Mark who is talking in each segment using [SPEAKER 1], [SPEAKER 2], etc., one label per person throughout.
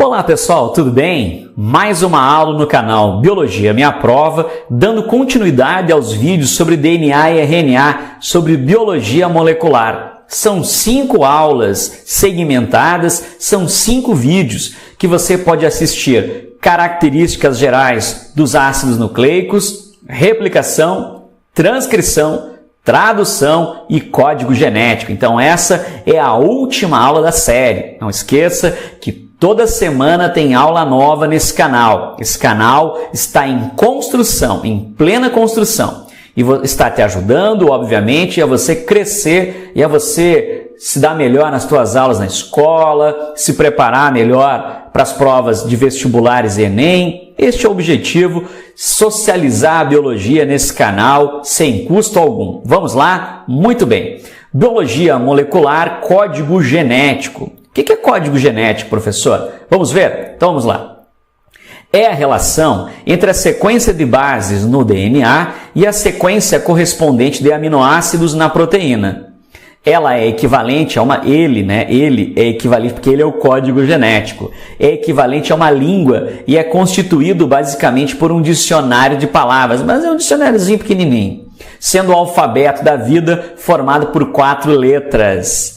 [SPEAKER 1] Olá pessoal, tudo bem? Mais uma aula no canal Biologia Minha Prova, dando continuidade aos vídeos sobre DNA e RNA, sobre biologia molecular. São 5 aulas segmentadas, são 5 vídeos que você pode assistir. Características gerais dos ácidos nucleicos, replicação, transcrição, tradução e código genético. Então essa é a última aula da série. Não esqueça que toda semana tem aula nova nesse canal. Esse canal está em construção, em plena construção. E está te ajudando, obviamente, a você crescer e a você se dar melhor nas suas aulas na escola, se preparar melhor para as provas de vestibulares e Enem. Este é o objetivo, socializar a biologia nesse canal sem custo algum. Vamos lá? Muito bem. Biologia molecular, código genético. O que é código genético, professor? Vamos ver? Então vamos lá. É a relação entre a sequência de bases no DNA e a sequência correspondente de aminoácidos na proteína. Ela é equivalente a uma... Ele é equivalente, porque ele é o código genético. É equivalente a uma língua e é constituído basicamente por um dicionário de palavras, mas é um dicionáriozinho pequenininho, sendo o alfabeto da vida formado por 4 letras.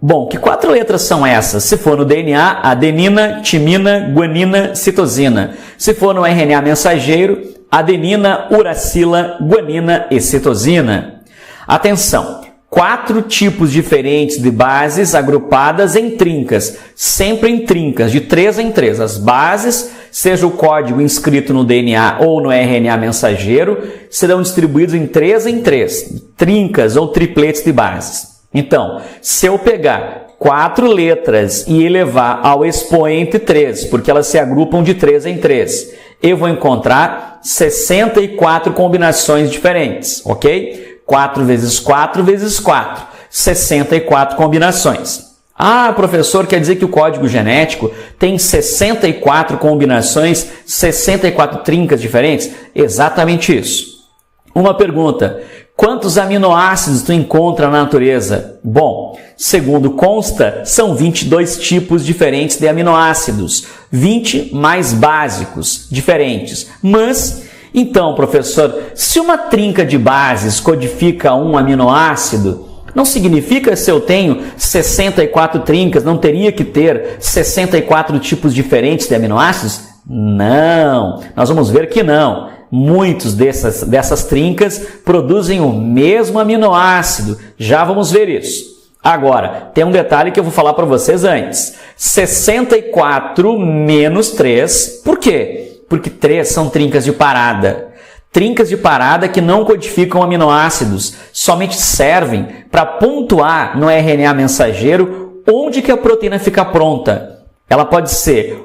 [SPEAKER 1] Bom, que 4 letras são essas? Se for no DNA, adenina, timina, guanina, citosina. Se for no RNA mensageiro, adenina, uracila, guanina e citosina. Atenção, 4 tipos diferentes de bases agrupadas em trincas, sempre em trincas, de 3 em 3. As bases, seja o código inscrito no DNA ou no RNA mensageiro, serão distribuídos em 3 em 3, trincas ou tripletes de bases. Então, se eu pegar 4 letras e elevar ao expoente 3, porque elas se agrupam de 3 em 3, eu vou encontrar 64 combinações diferentes, ok? 4 vezes 4 vezes 4, 64 combinações. Ah, professor, quer dizer que o código genético tem 64 combinações, 64 trincas diferentes? Exatamente isso. Uma pergunta. Quantos aminoácidos tu encontra na natureza? Bom, segundo consta, são 22 tipos diferentes de aminoácidos, 20 mais básicos, diferentes. Mas, então, professor, se uma trinca de bases codifica um aminoácido, não significa que se eu tenho 64 trincas, não teria que ter 64 tipos diferentes de aminoácidos? Não, nós vamos ver que não. Muitos dessas trincas produzem o mesmo aminoácido. Já vamos ver isso. Agora, tem um detalhe que eu vou falar para vocês antes. 64 menos 3. Por quê? Porque 3 são trincas de parada. Trincas de parada que não codificam aminoácidos, somente servem para pontuar no RNA mensageiro onde que a proteína fica pronta. Ela pode ser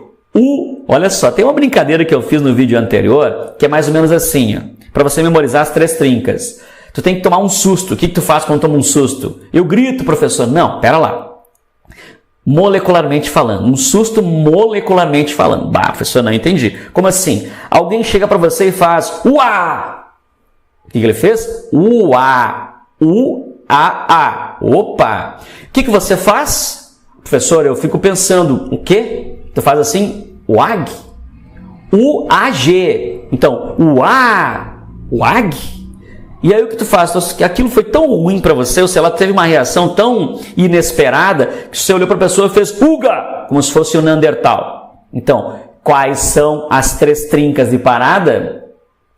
[SPEAKER 1] olha só, tem uma brincadeira que eu fiz no vídeo anterior, que é mais ou menos assim, para você memorizar as 3 trincas. Tu tem que tomar um susto. O que tu faz quando toma um susto? Eu grito, professor. Não, pera lá. Molecularmente falando. Um susto molecularmente falando. Bah, professor, não entendi. Como assim? Alguém chega para você e faz uá. O que ele fez? Uá. U-A-A. Opa. O que você faz? Professor, eu fico pensando, o quê? Tu faz assim, UAG, U-A-G. Então, UAG. E aí o que tu faz? Aquilo foi tão ruim para você, ou sei lá, teve uma reação tão inesperada, que você olhou para a pessoa e fez UGA, como se fosse um Neandertal. Então, quais são as 3 trincas de parada?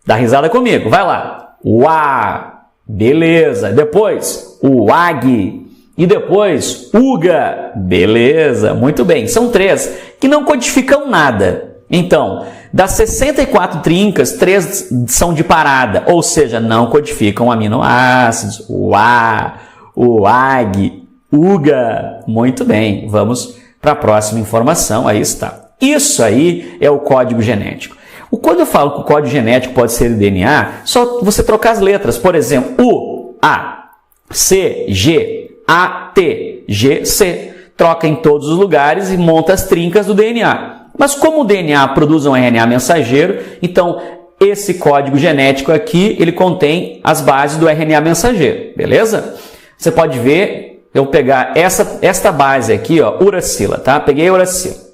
[SPEAKER 1] Dá risada comigo, vai lá. UA, beleza. Depois, UAG. E depois, UGA, beleza, muito bem. São 3 que não codificam nada. Então, das 64 trincas, 3 são de parada, ou seja, não codificam aminoácidos. UA, UAG, UGA. Muito bem, vamos para a próxima informação, aí está. Isso aí é o código genético. Quando eu falo que o código genético pode ser de DNA, só você trocar as letras. Por exemplo, U, A, C, G, A, T, G, C. Troca em todos os lugares e monta as trincas do DNA. Mas como o DNA produz um RNA mensageiro, então esse código genético aqui, ele contém as bases do RNA mensageiro, beleza? Você pode ver, eu pegar esta base aqui, ó, uracila, tá? Peguei a uracila.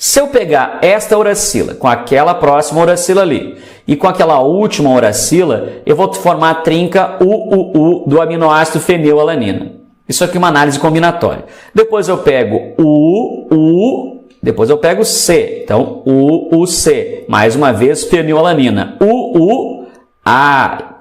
[SPEAKER 1] Se eu pegar esta uracila com aquela próxima uracila ali e com aquela última uracila, eu vou formar a trinca UUU do aminoácido fenilalanina. Isso aqui é uma análise combinatória. Depois eu pego U, depois eu pego C. Então, UUC. Mais uma vez, fenilalanina. UUA.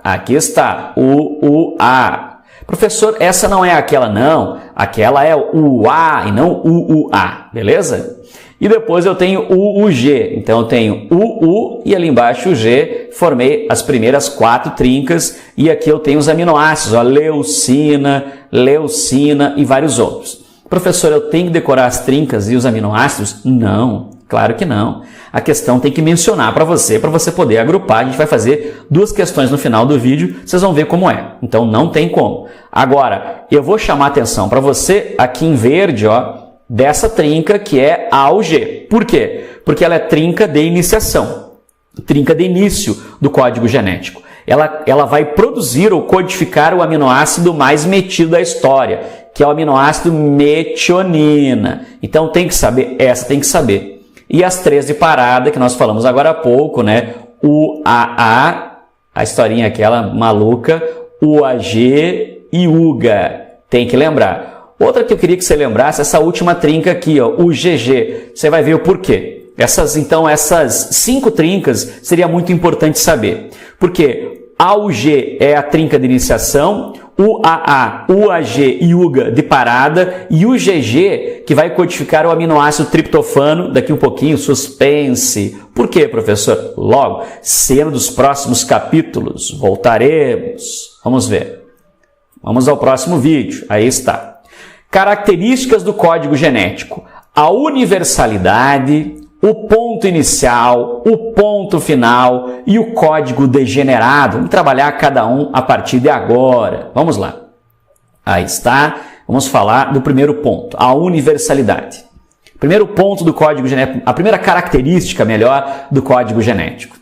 [SPEAKER 1] Aqui está. UUA. Professor, essa não é aquela, não. Aquela é o A e não UUA. Beleza? E depois eu tenho UUG. Então, eu tenho UU e ali embaixo o G. Formei as primeiras 4 trincas. E aqui eu tenho os aminoácidos. Ó, leucina, leucina e vários outros. Professor, eu tenho que decorar as trincas e os aminoácidos? Não, claro que não. A questão tem que mencionar para você poder agrupar. A gente vai fazer 2 questões no final do vídeo, vocês vão ver como é. Então, não tem como. Agora, eu vou chamar a atenção para você aqui em verde, ó, dessa trinca que é AUG. Por quê? Porque ela é trinca de iniciação, trinca de início do código genético. Ela vai produzir ou codificar o aminoácido mais metido da história, que é o aminoácido metionina. Então tem que saber, essa tem que saber. E as 3 de parada, que nós falamos agora há pouco, né? UAA, a historinha aquela maluca, UAG e UGA. Tem que lembrar. Outra que eu queria que você lembrasse, essa última trinca aqui, ó, o GG. Você vai ver o porquê. Essas 5 trincas seria muito importante saber. Porque AUG é a trinca de iniciação, UAA, UAG e UGA de parada, e o GG que vai codificar o aminoácido triptofano, daqui um pouquinho, suspense. Por quê, professor? Logo, cena dos próximos capítulos, voltaremos. Vamos ver. Vamos ao próximo vídeo, aí está. Características do código genético. A universalidade, o ponto inicial, o ponto final e o código degenerado. Vamos trabalhar cada um a partir de agora. Vamos lá. Aí está. Vamos falar do primeiro ponto, a universalidade. Primeiro ponto do código genético, a primeira característica, melhor, do código genético.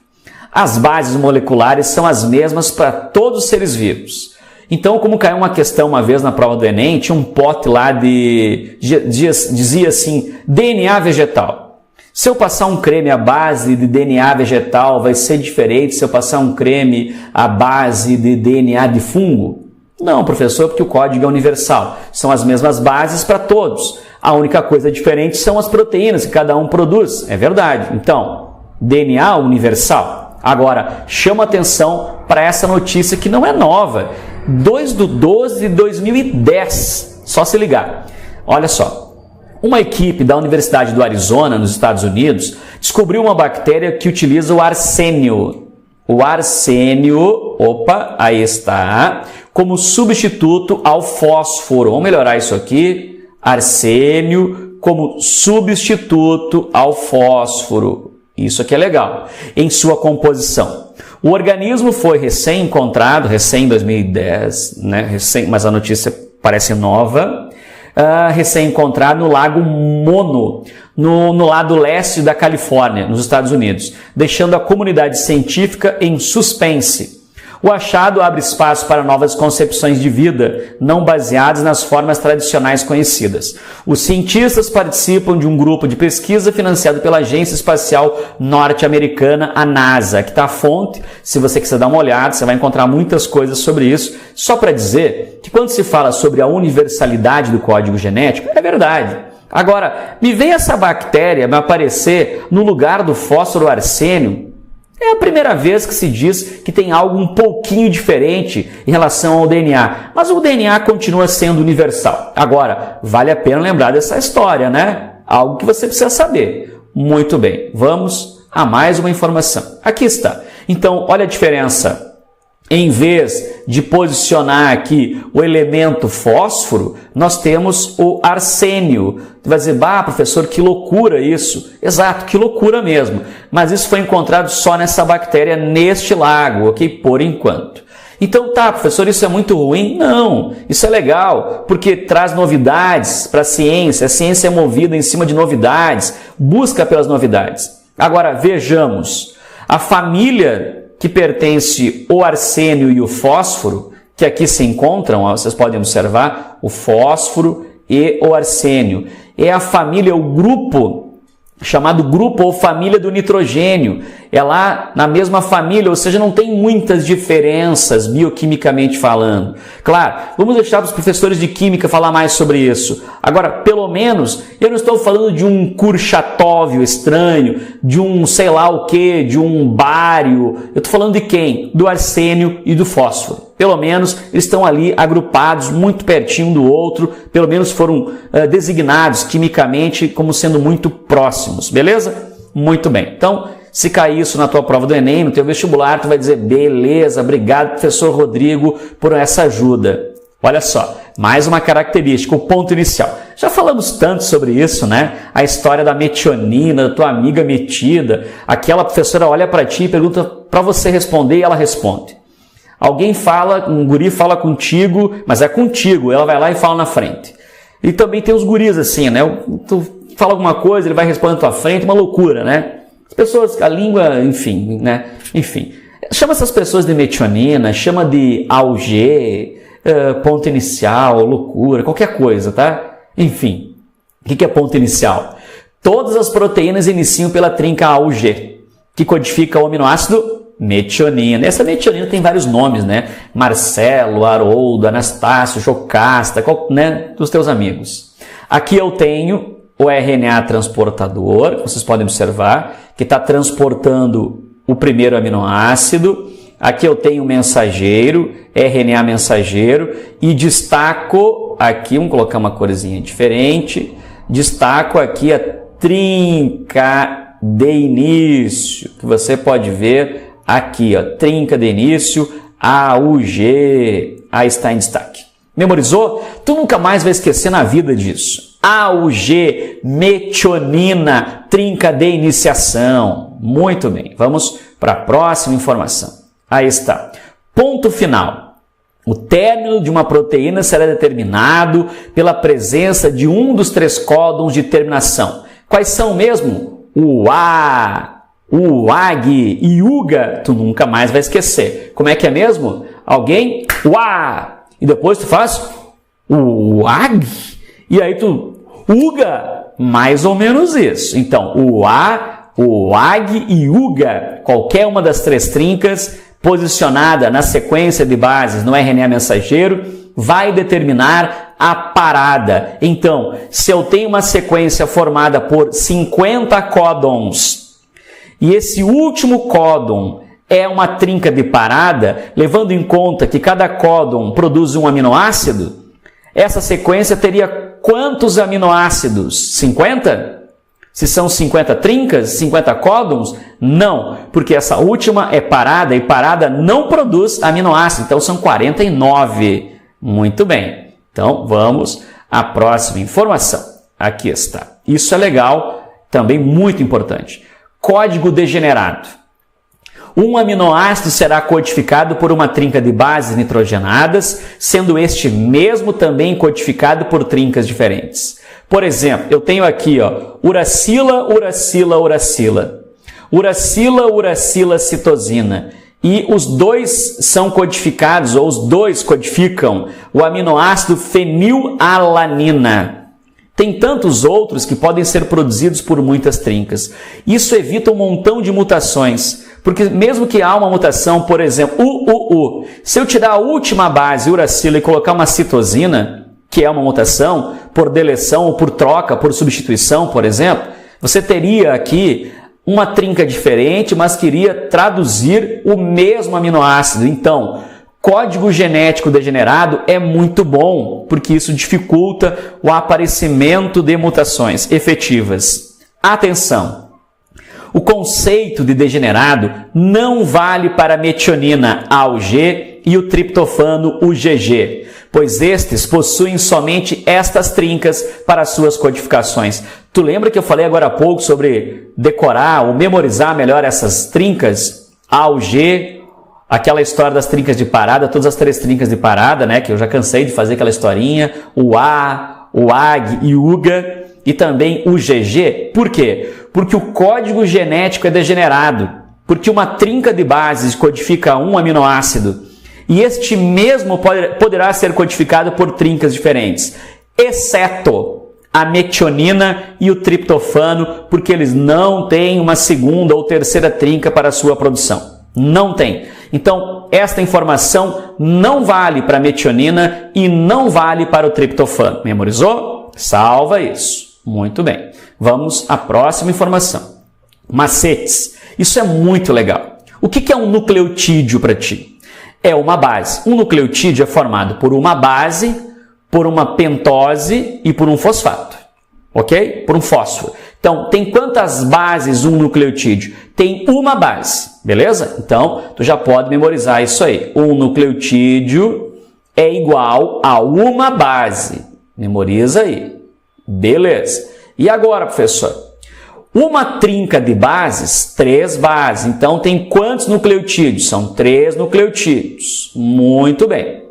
[SPEAKER 1] As bases moleculares são as mesmas para todos os seres vivos. Então, como caiu uma questão uma vez na prova do Enem, tinha um pote lá dizia assim, DNA vegetal. Se eu passar um creme à base de DNA vegetal, vai ser diferente se eu passar um creme à base de DNA de fungo? Não, professor, porque o código é universal. São as mesmas bases para todos. A única coisa diferente são as proteínas que cada um produz. É verdade. Então, DNA universal. Agora, chama atenção para essa notícia que não é nova. 2/12 de 2010. Só se ligar. Olha só. Uma equipe da Universidade do Arizona, nos Estados Unidos, descobriu uma bactéria que utiliza o arsênio. O arsênio, aí está, como substituto ao fósforo. Vamos melhorar isso aqui. Arsênio como substituto ao fósforo. Isso aqui é legal. Em sua composição. O organismo foi recém-encontrado, em 2010, né? Mas a notícia parece nova. Recém-encontrado no Lago Mono, no lado leste da Califórnia, nos Estados Unidos, deixando a comunidade científica em suspense. O achado abre espaço para novas concepções de vida, não baseadas nas formas tradicionais conhecidas. Os cientistas participam de um grupo de pesquisa financiado pela Agência Espacial Norte-Americana, a NASA, que está a fonte. Se você quiser dar uma olhada, você vai encontrar muitas coisas sobre isso. Só para dizer que quando se fala sobre a universalidade do código genético, é verdade. Agora, me vem essa bactéria me aparecer no lugar do fósforo arsênio. É a primeira vez que se diz que tem algo um pouquinho diferente em relação ao DNA, mas o DNA continua sendo universal. Agora, vale a pena lembrar dessa história, né? Algo que você precisa saber. Muito bem, vamos a mais uma informação. Aqui está. Então, olha a diferença. Em vez de posicionar aqui o elemento fósforo, nós temos o arsênio. Você vai dizer, professor, que loucura isso. Exato, que loucura mesmo. Mas isso foi encontrado só nessa bactéria, neste lago, ok? Por enquanto. Então, professor, isso é muito ruim? Não, isso é legal, porque traz novidades para a ciência é movida em cima de novidades, busca pelas novidades. Agora, vejamos, a família que pertence o arsênio e o fósforo, que aqui se encontram, vocês podem observar, o fósforo e o arsênio. É a família, o grupo chamado grupo ou família do nitrogênio. É lá na mesma família, ou seja, não tem muitas diferenças bioquimicamente falando. Claro, vamos deixar para os professores de química falar mais sobre isso. Agora, pelo menos, eu não estou falando de um Kurchatov estranho, de um sei lá o que, de um bário. Eu estou falando de quem? Do arsênio e do fósforo. Pelo menos eles estão ali agrupados muito pertinho um do outro, pelo menos foram designados quimicamente como sendo muito próximos, beleza? Muito bem. Então, se cair isso na tua prova do Enem, no teu vestibular, tu vai dizer, beleza, obrigado, professor Rodrigo, por essa ajuda. Olha só, mais uma característica, o ponto inicial. Já falamos tanto sobre isso, né? A história da metionina, da tua amiga metida. Aquela professora olha para ti e pergunta para você responder e ela responde. Alguém fala, um guri fala contigo, mas é contigo, ela vai lá e fala na frente. E também tem os guris assim, né? Tu fala alguma coisa, ele vai responder na tua frente, uma loucura, né? As pessoas, a língua, enfim, né? Enfim, chama essas pessoas de metionina, chama de AUG, ponto inicial, loucura, qualquer coisa, tá? Enfim, o que é ponto inicial? Todas as proteínas iniciam pela trinca AUG, que codifica o aminoácido metionina. Essa metionina tem vários nomes, né? Marcelo, Haroldo, Anastácio, Jocasta, né? Dos teus amigos. Aqui eu tenho o RNA transportador, vocês podem observar, que está transportando o primeiro aminoácido. Aqui eu tenho o mensageiro, RNA mensageiro, e destaco aqui, vamos colocar uma corzinha diferente, destaco aqui a trinca de início, que você pode ver aqui, ó, trinca de início, AUG, aí está em destaque. Memorizou? Tu nunca mais vai esquecer na vida disso. AUG, metionina, trinca de iniciação. Muito bem, vamos para a próxima informação. Aí está. Ponto final. O término de uma proteína será determinado pela presença de um dos 3 códons de terminação. Quais são mesmo? O A, o AG e UGA, tu nunca mais vai esquecer. Como é que é mesmo? Alguém? O A. E depois tu faz o AG. E aí tu UGA. Mais ou menos isso. Então, o A, o AG e UGA, qualquer uma das 3 trincas posicionada na sequência de bases no RNA mensageiro, vai determinar a parada. Então, se eu tenho uma sequência formada por 50 códons, e esse último códon é uma trinca de parada, levando em conta que cada códon produz um aminoácido, essa sequência teria quantos aminoácidos? 50? Se são 50 trincas, 50 códons? Não, porque essa última é parada e parada não produz aminoácido, então são 49. Muito bem, então vamos à próxima informação. Aqui está. Isso é legal, também muito importante. Código degenerado. Um aminoácido será codificado por uma trinca de bases nitrogenadas, sendo este mesmo também codificado por trincas diferentes. Por exemplo, eu tenho aqui, ó, uracila, uracila, uracila. Uracila, uracila, citosina. E os dois são codificados, ou os dois codificam o aminoácido fenilalanina. Tem tantos outros que podem ser produzidos por muitas trincas. Isso evita um montão de mutações, porque mesmo que há uma mutação, por exemplo, se eu tirar a última base, uracila, e colocar uma citosina, que é uma mutação, por deleção ou por troca, por substituição, por exemplo, você teria aqui uma trinca diferente, mas queria traduzir o mesmo aminoácido. Então, código genético degenerado é muito bom, porque isso dificulta o aparecimento de mutações efetivas. Atenção! O conceito de degenerado não vale para a metionina AUG e o triptofano UGG, pois estes possuem somente estas trincas para suas codificações. Tu lembra que eu falei agora há pouco sobre decorar ou memorizar melhor essas trincas? AUG, aquela história das trincas de parada, todas as 3 trincas de parada, né? Que eu já cansei de fazer aquela historinha, o A, o AG e o UGA, e também o GG. Por quê? Porque o código genético é degenerado, porque uma trinca de bases codifica um aminoácido, e este mesmo poderá ser codificado por trincas diferentes, exceto a metionina e o triptofano, porque eles não têm uma segunda ou terceira trinca para a sua produção. Não tem. Então, esta informação não vale para a metionina e não vale para o triptofano. Memorizou? Salva isso. Muito bem. Vamos à próxima informação. Macetes. Isso é muito legal. O que é um nucleotídeo para ti? É uma base. Um nucleotídeo é formado por uma base, por uma pentose e por um fosfato. Ok? Por um fósforo. Então, tem quantas bases um nucleotídeo? Tem uma base, beleza? Então, tu já pode memorizar isso aí. Um nucleotídeo é igual a uma base. Memoriza aí. Beleza. E agora, professor? Uma trinca de bases, 3 bases. Então, tem quantos nucleotídeos? São 3 nucleotídeos. Muito bem.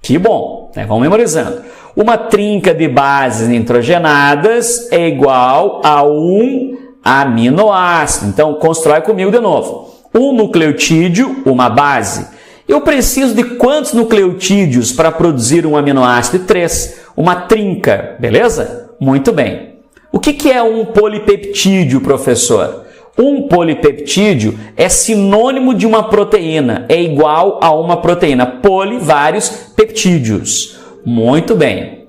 [SPEAKER 1] Que bom, né? Vamos memorizando. Uma trinca de bases nitrogenadas é igual a um aminoácido. Então, constrói comigo de novo. Um nucleotídeo, uma base. Eu preciso de quantos nucleotídeos para produzir um aminoácido? 3. Uma trinca, beleza? Muito bem. O que é um polipeptídeo, professor? Um polipeptídeo é sinônimo de uma proteína, é igual a uma proteína. Poli, vários peptídeos. Muito bem.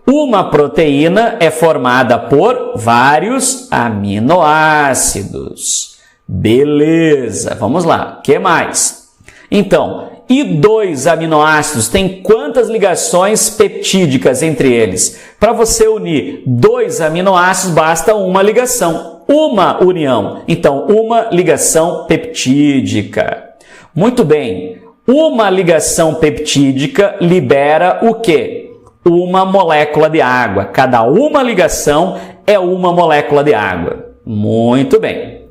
[SPEAKER 1] Uma proteína é formada por vários aminoácidos. Beleza, vamos lá. O que mais? Então, e 2 aminoácidos têm quantas ligações peptídicas entre eles? Para você unir 2 aminoácidos, basta uma ligação. Uma união. Então, uma ligação peptídica. Muito bem. Uma ligação peptídica libera o quê? Uma molécula de água. Cada uma ligação é uma molécula de água. Muito bem.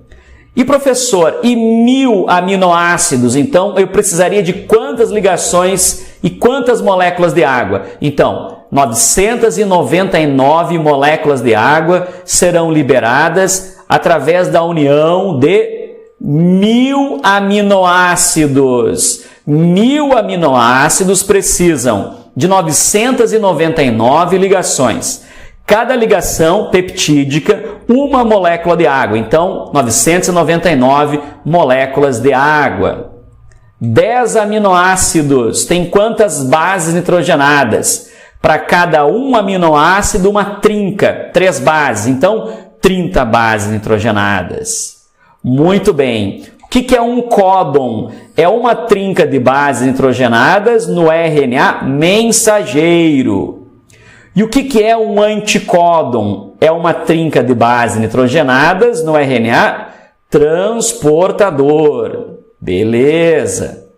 [SPEAKER 1] E professor, e 1000 aminoácidos? Então, eu precisaria de quantas ligações e quantas moléculas de água? Então, 999 moléculas de água serão liberadas através da união de 1000 aminoácidos. 1000 aminoácidos precisam de 999 ligações. Cada ligação peptídica, uma molécula de água. Então, 999 moléculas de água. 10 aminoácidos. Tem quantas bases nitrogenadas? Para cada um aminoácido, uma trinca. 3 bases. Então, 30 bases nitrogenadas. Muito bem. O que é um códon? É uma trinca de bases nitrogenadas no RNA mensageiro. E o que é um anticódon? É uma trinca de bases nitrogenadas no RNA transportador. Beleza.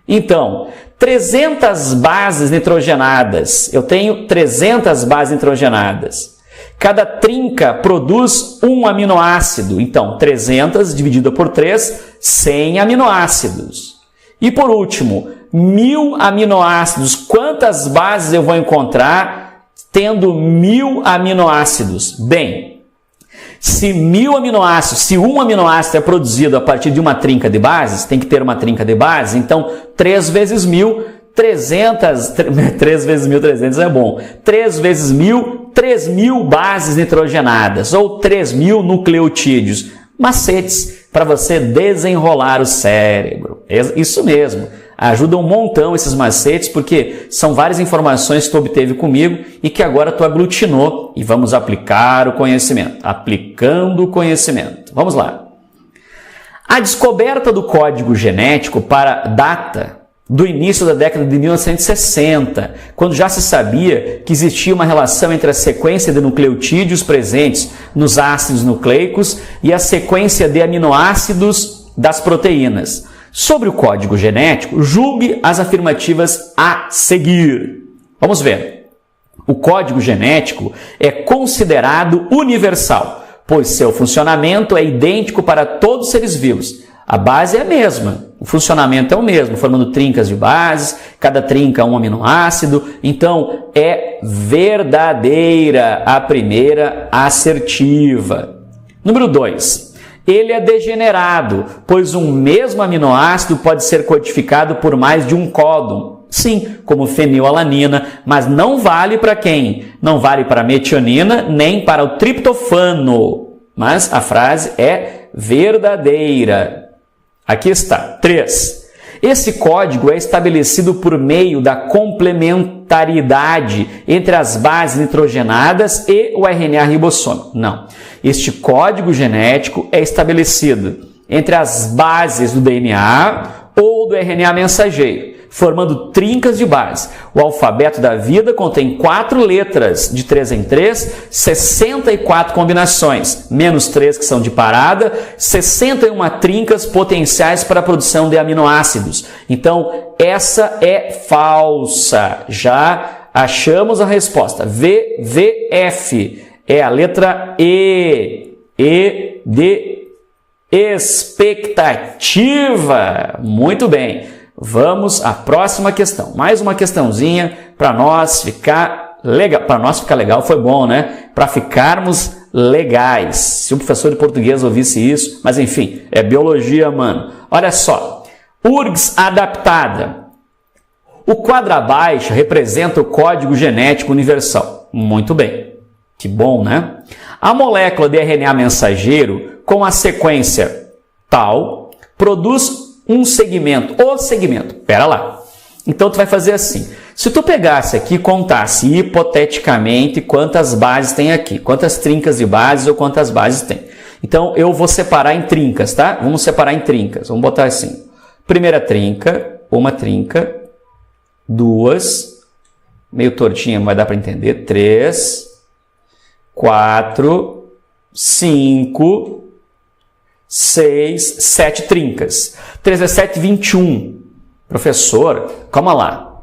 [SPEAKER 1] Então, 300 bases nitrogenadas. Eu tenho 300 bases nitrogenadas. Cada trinca produz um aminoácido. Então, 300 dividido por 3, 100 aminoácidos. E por último, 1000 aminoácidos. Quantas bases eu vou encontrar tendo 1000 aminoácidos? Bem, se 1000 aminoácidos, se um aminoácido é produzido a partir de uma trinca de bases, tem que ter uma trinca de bases, então 3 vezes 1000, 300, 3 vezes 1300 é bom. 3 vezes 1000, 3000 bases nitrogenadas ou 3000 nucleotídeos. Macetes para você desenrolar o cérebro. Isso mesmo. Ajuda um montão esses macetes, porque são várias informações que tu obteve comigo e que agora tu aglutinou e vamos aplicar o conhecimento. Aplicando o conhecimento. Vamos lá. A descoberta do código genético data do início da década de 1960, quando já se sabia que existia uma relação entre a sequência de nucleotídeos presentes nos ácidos nucleicos e a sequência de aminoácidos das proteínas. Sobre o código genético, julgue as afirmativas a seguir. Vamos ver. O código genético é considerado universal, pois seu funcionamento é idêntico para todos os seres vivos. A base é a mesma, o funcionamento é o mesmo, formando trincas de bases, cada trinca um aminoácido. Então, é verdadeira a primeira assertiva. Número 2. Ele é degenerado, pois um mesmo aminoácido pode ser codificado por mais de um códon. Sim, como fenilalanina, mas não vale para quem? Não vale para a metionina nem para o triptofano. Mas a frase é verdadeira. Aqui está. 3. Esse código é estabelecido por meio da complementariedade entre as bases nitrogenadas e o RNA ribossômico. Não. Este código genético é estabelecido entre as bases do DNA ou do RNA mensageiro, formando trincas de base. O alfabeto da vida contém 4 letras, de 3 em 3, 64 combinações, menos 3 que são de parada, 61 trincas potenciais para a produção de aminoácidos. Então, essa é falsa. Já achamos a resposta. VVF é a letra E. E de expectativa. Muito bem. Vamos à próxima questão. Mais uma questãozinha para nós ficar legal. Para nós ficar legal foi bom, né? Para ficarmos legais. Se o professor de português ouvisse isso, mas enfim, é biologia, mano. Olha só. URGS adaptada. O quadro abaixo representa o código genético universal. Muito bem. Que bom, né? A molécula de RNA mensageiro com a sequência tal produz um segmento, pera lá. Então, tu vai fazer assim. Se tu pegasse aqui e contasse hipoteticamente quantas bases tem aqui, quantas trincas de bases ou quantas bases tem. Então, eu vou separar em trincas, tá? Vamos separar em trincas. Vamos botar assim. Primeira trinca, uma trinca, 2, meio tortinha, vai dar para entender, 3, 4, 5, 6, 7 trincas. 3 vezes 7, 21. Professor, calma lá.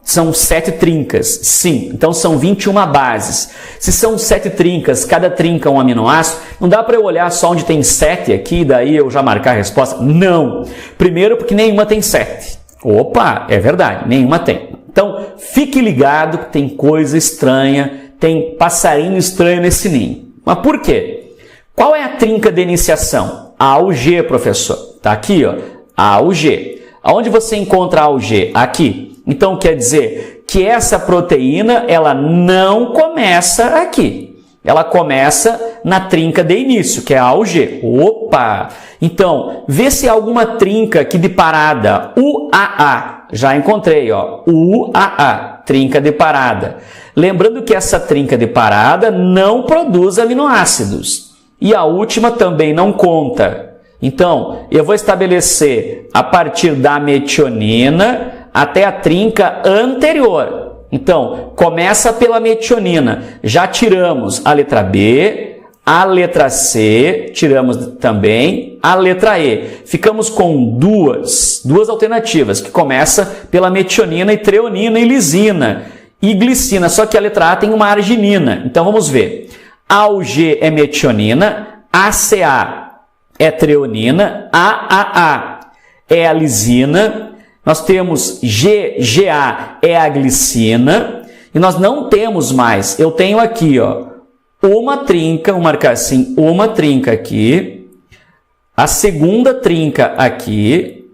[SPEAKER 1] São 7 trincas. Sim, então são 21 bases. Se são 7 trincas, cada trinca é um aminoácido, não dá para eu olhar só onde tem 7 aqui e daí eu já marcar a resposta? Não. Primeiro porque nenhuma tem 7. Opa, é verdade, nenhuma tem. Então, fique ligado que tem coisa estranha, tem passarinho estranho nesse ninho. Mas por quê? Qual é a trinca de iniciação? A ou G, professor. Tá aqui, ó. A ou G. Aonde você encontra A ou G? Aqui. Então, quer dizer que essa proteína, ela não começa aqui. Ela começa na trinca de início, que é A ou G. Opa! Então, vê se há alguma trinca aqui de parada. UAA. Já encontrei, ó. UAA. Trinca de parada. Lembrando que essa trinca de parada não produz aminoácidos. E a última também não conta. Então, eu vou estabelecer a partir da metionina até a trinca anterior. Então, começa pela metionina. Já tiramos a letra B, a letra C, tiramos também a letra E. Ficamos com duas alternativas, que começa pela metionina e treonina e lisina. E glicina, só que a letra A tem uma arginina. Então, vamos ver. A ou G é metionina, ACA é treonina, AAA é a lisina, nós temos GA é a glicina, e nós não temos mais, eu tenho aqui, ó, uma trinca, vou marcar assim, uma trinca aqui, a segunda trinca aqui,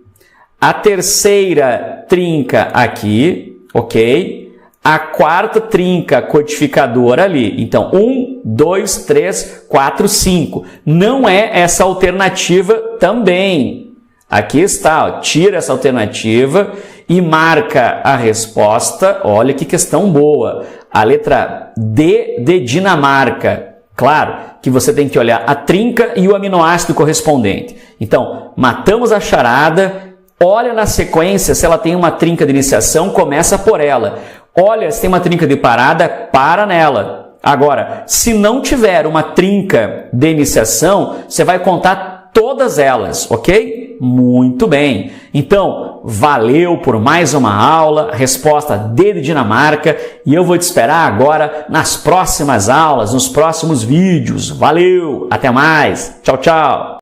[SPEAKER 1] a terceira trinca aqui, ok? A quarta trinca codificadora ali. Então, 1, 2, 3, 4, 5. Não é essa alternativa também. Aqui está, ó, tira essa alternativa e marca a resposta. Olha que questão boa. A letra D de Dinamarca. Claro que você tem que olhar a trinca e o aminoácido correspondente. Então, matamos a charada. Olha na sequência se ela tem uma trinca de iniciação, começa por ela. Olha, se tem uma trinca de parada, para nela. Agora, se não tiver uma trinca de iniciação, você vai contar todas elas, ok? Muito bem. Então, valeu por mais uma aula, resposta D de Dinamarca, e eu vou te esperar agora nas próximas aulas, nos próximos vídeos. Valeu, até mais. Tchau, tchau.